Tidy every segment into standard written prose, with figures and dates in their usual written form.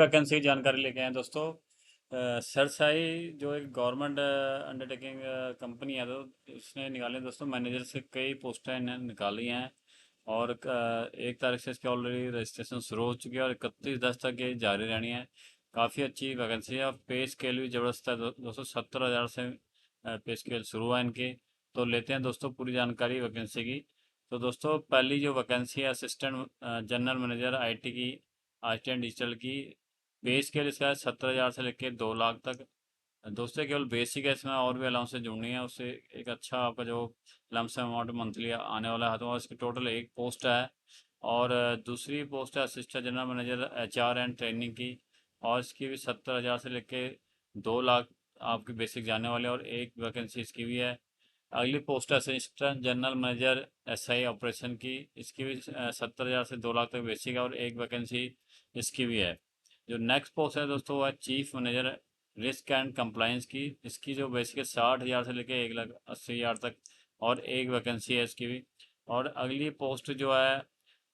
Vacancy की जानकारी लेके आए दोस्तों। सरसाई जो एक गवर्नमेंट अंडरटेकिंग कंपनी है, तो इसने निकाले हैं दोस्तों। मैनेजर से कई पोस्टें इन्हें निकाली हैं और 1 तारीख से इसकी ऑलरेडी रजिस्ट्रेशन शुरू हो चुकी है और 31/10 तक ये जारी रहनी है। काफ़ी अच्छी वैकेंसी है और पे स्केल भी ज़बरदस्त है। दोस्तों 70,000 से पे स्केल शुरू है इनकी। तो लेते हैं दोस्तों पूरी जानकारी वैकेंसी की। तो दोस्तों पहली जो वैकेंसी है असिस्टेंट जनरल मैनेजर आईटी की, आईटी एंड डिजिटल की। पे स्केल इसका है 70,000 से लेकर 2 लाख तक। दोस्तों केवल बेसिक है, इसमें और भी अलाउंस से जुड़नी है, उससे एक अच्छा आपका जो लमसम अमाउंट मंथली आने वाला है। तो इसकी टोटल एक पोस्ट है और दूसरी पोस्ट है assistant general manager HR and training की, और इसकी भी 70,000 से लेके 2 लाख आपकी बेसिक जाने वाले, और एक वैकेंसी इसकी भी है। अगली पोस्ट है assistant general manager SI operation की। इसकी भी 70,000 से 2 लाख तक बेसिक है और एक वैकेंसी इसकी भी है। जो नेक्स्ट पोस्ट है दोस्तों वो है chief manager risk and compliance की। इसकी जो बेसिक है 60,000 से लेकर 1,80,000 तक, और एक वैकेंसी है इसकी भी। और अगली पोस्ट जो है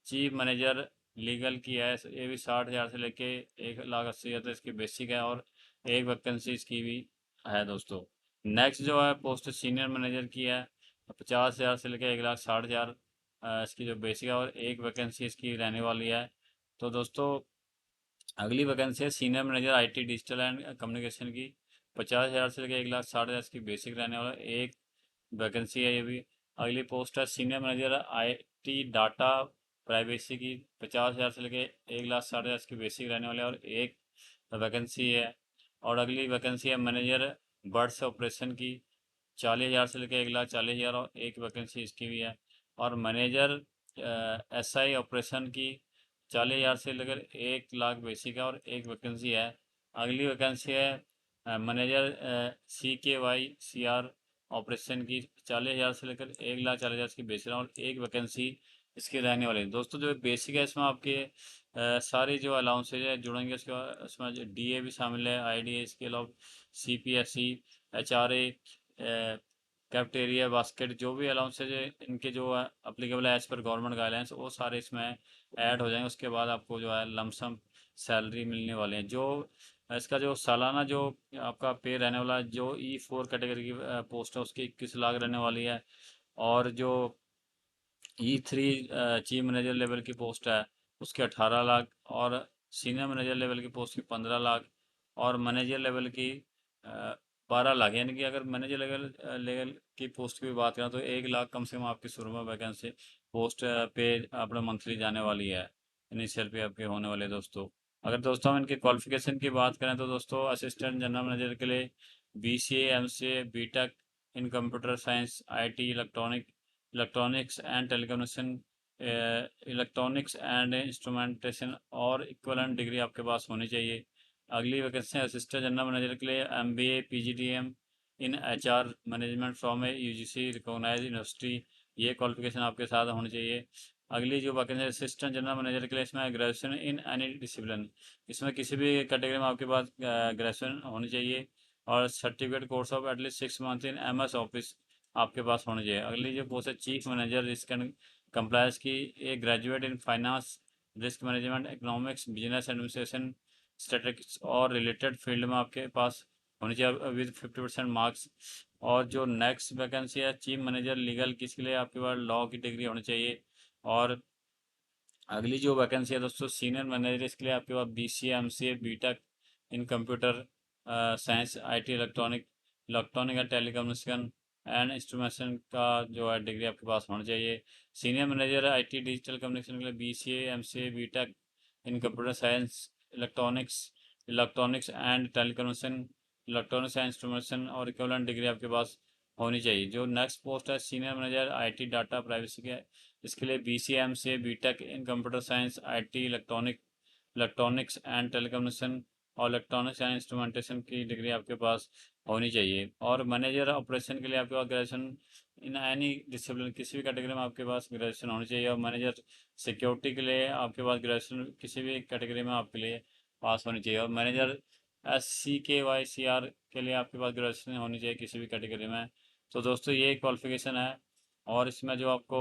चीफ मैनेजर लीगल की है। ये भी 60,000 से लेके 1,80,000 तक इसकी बेसिक है और एक वैकेंसी इसकी भी है दोस्तों। नेक्स्ट जो है पोस्ट सीनियर मैनेजर की है। 50,000 से लेकर 1,60,000 इसकी जो बेसिक है और एक वैकेंसी इसकी रहने वाली है। तो दोस्तों अगली वैकेंसी है senior manager IT digital and communication की। 50,000 से लेकर 1,60,000 इसकी बेसिक रहने वाला, एक वैकेंसी है ये भी। अगली पोस्ट है senior manager IT data privacy की। 50,000 से लेकर 1,60,000 इसकी बेसिक रहने वाले और एक वैकेंसी है। और अगली वैकेंसी है मैनेजर बर्ड्स ऑपरेशन की। 40,000 से लेकर 1,40,000 और एक वैकेंसी इसकी भी है। और मैनेजर एसआई ऑपरेशन की 40,000 से लेकर 1 लाख बेसिक है और एक वैकेंसी है। अगली वैकेंसी है मैनेजर CKYCR ऑपरेशन की। 40,000 से लेकर 1,40,000 की बेसिक है और एक वैकेंसी इसकी रहने वाली है। दोस्तों जो बेसिक है इसमें आपके सारी जो अलाउंसेज है जुड़ेंगे, उसके बाद इसमें डीए भी शामिल है, आईडीए, इसके अलावा CPSE, HRA, कैफेटेरिया बास्केट, जो भी अलाउंसेज है इनके जो है अप्लीकेबल है एज पर गवर्नमेंट गाइडलाइंस, वो सारे इसमें ऐड हो जाएंगे। उसके बाद आपको जो है लमसम सैलरी मिलने वाले हैं। जो इसका जो सालाना जो आपका पे रहने वाला है, जो E4 कैटेगरी की पोस्ट है उसकी 21 लाख रहने वाली है। और जो E3 चीफ मैनेजर लेवल की पोस्ट है उसके 18 लाख, और सीनियर मैनेजर लेवल की पोस्ट की 15 लाख, और मैनेजर लेवल की 12 लाख। यानी कि अगर मैनेजर लेवल की पोस्ट की भी बात करें तो 1 लाख कम से कम आपकी शुरू में वैकेंसी पोस्ट पे अपना मंथली जाने वाली है, इनिशियल पे आपके होने वाले हैं दोस्तों। अगर दोस्तों हम इनके क्वालिफिकेशन की बात करें तो दोस्तों असिस्टेंट जनरल मैनेजर के लिए BCA MCA BTech in computer science IT electronics and telecommunication, electronics and instrumentation और इक्वलेंट डिग्री आपके पास होनी चाहिए। अगली वैकेंसी असिस्टेंट जनरल मैनेजर के लिए MBA PGDM in HR management from a UGC recognise university, ये क्वालिफिकेशन आपके साथ होनी चाहिए। अगली जो वैकेंसी असिस्टेंट जनरल मैनेजर के लिए इसमें ग्रेजुएशन इन एनी डिसिप्लिन, इसमें किसी भी कैटेगरी में आपके पास ग्रेजुएशन होनी चाहिए, और certificate course of at least 6 month in MS office आपके पास होनी चाहिए। अगली जो पोस्ट है chief manager risk and compliance की, एक graduate in finance, risk management, economics, business administration, statistics और रिलेटेड फील्ड में आपके पास होनी चाहिए विद 50% मार्क्स। और जो नेक्स्ट वैकेंसी है चीफ मैनेजर लीगल की, इसके लिए आपके पास लॉ की डिग्री होनी चाहिए। और अगली जो वैकेंसी है दोस्तों सीनियर मैनेजर, इसके लिए आपके पास BCA MCA BTech in computer science IT electronic and telecommunication and instrumentation का जो है डिग्री आपके पास होना चाहिए। Senior manager IT digital communication के लिए BCA MCA BTech in computer science, electronics electronics and telecommunication, electronics and instrumentation और equivalent degree आपके पास होनी चाहिए। जो नेक्स्ट पोस्ट है senior manager IT data privacy के, इसके लिए BCM से BTech in computer science IT electronics and telecommunication और इलेक्ट्रॉनिक्स एंड इंस्ट्रूमेंटेशन की डिग्री आपके पास होनी चाहिए। और मैनेजर ऑपरेशन के लिए आपके पास ग्रेजुएशन इन एनी डिसिप्लिन, किसी भी कैटेगरी में आपके पास ग्रेजुएशन होनी चाहिए। और मैनेजर सिक्योरिटी के लिए आपके पास ग्रेजुएशन किसी भी कैटेगरी में आपके लिए पास होनी चाहिए। और मैनेजर SCKYCR के लिए आपके पास ग्रेजुएशन होनी चाहिए किसी भी कैटेगरी में। तो दोस्तों ये क्वालिफिकेशन है। और इसमें जो आपको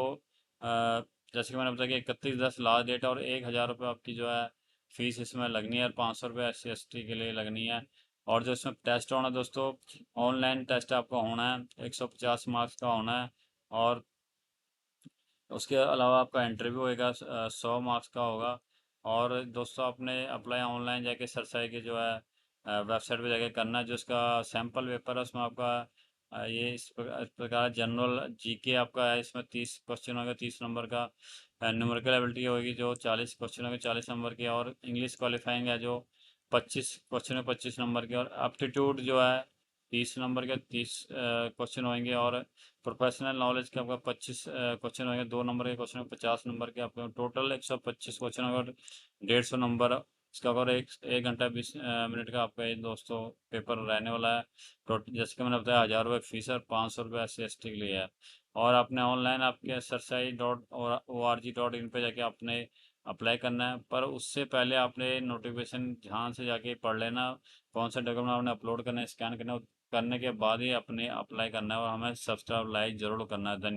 जैसे कि मैंने बताया कि 31/10 लास्ट डेट है, और 1,000 रुपये आपकी जो है फीस इसमें लगनी है, और 500 रुपये SC ST के लिए लगनी है। और जो इसमें टेस्ट होना है दोस्तों, ऑनलाइन टेस्ट आपका होना है, 150 मार्क्स का होना है। और उसके अलावा आपका इंटरव्यू होएगा, 100 मार्क्स का होगा। और दोस्तों आपने अप्लाई ऑनलाइन जाके सरसाई की जो है वेबसाइट पे जाके करना है। जो इसका सैम्पल पेपर है उसमें आपका ये इस प्रकार जनरल GK आपका है। इसमें 30 क्वेश्चन होगा, 30 नंबर का। न्यूमेरिकल एबिलिटी होगी जो 40 क्वेश्चन होंगे, 40 नंबर की। और इंग्लिश क्वालिफाइंग है जो 25 क्वेश्चन है, 25 नंबर के। और एप्टीट्यूड जो है 30 नंबर के 30 क्वेश्चन होंगे। और प्रोफेशनल नॉलेज के आपका 25 क्वेश्चन होंगे, 2 नंबर के क्वेश्चन, 50 नंबर के आपके। टोटल 125 क्वेश्चन होगा, और 150 नंबर इसका। अगर एक घंटा 20 मिनट का आपका ये दोस्तों पेपर रहने वाला है। टोटल जैसे कि मैंने बताया, 1000 रुपये फीस है, और 500 रुपये SC ST के लिए है। और आपने ऑनलाइन आपके सरसाई.org.in पे जाके आपने अप्लाई करना है। पर उससे पहले आपने नोटिफिकेशन ध्यान से जाके पढ़ लेना, कौन सा डॉक्यूमेंट आपने अपलोड करना है, स्कैन करना है। करने के बाद ही अपने अप्लाई करना है, और हमें सब्सक्राइब लाइक जरूर करना है। धन्यवाद।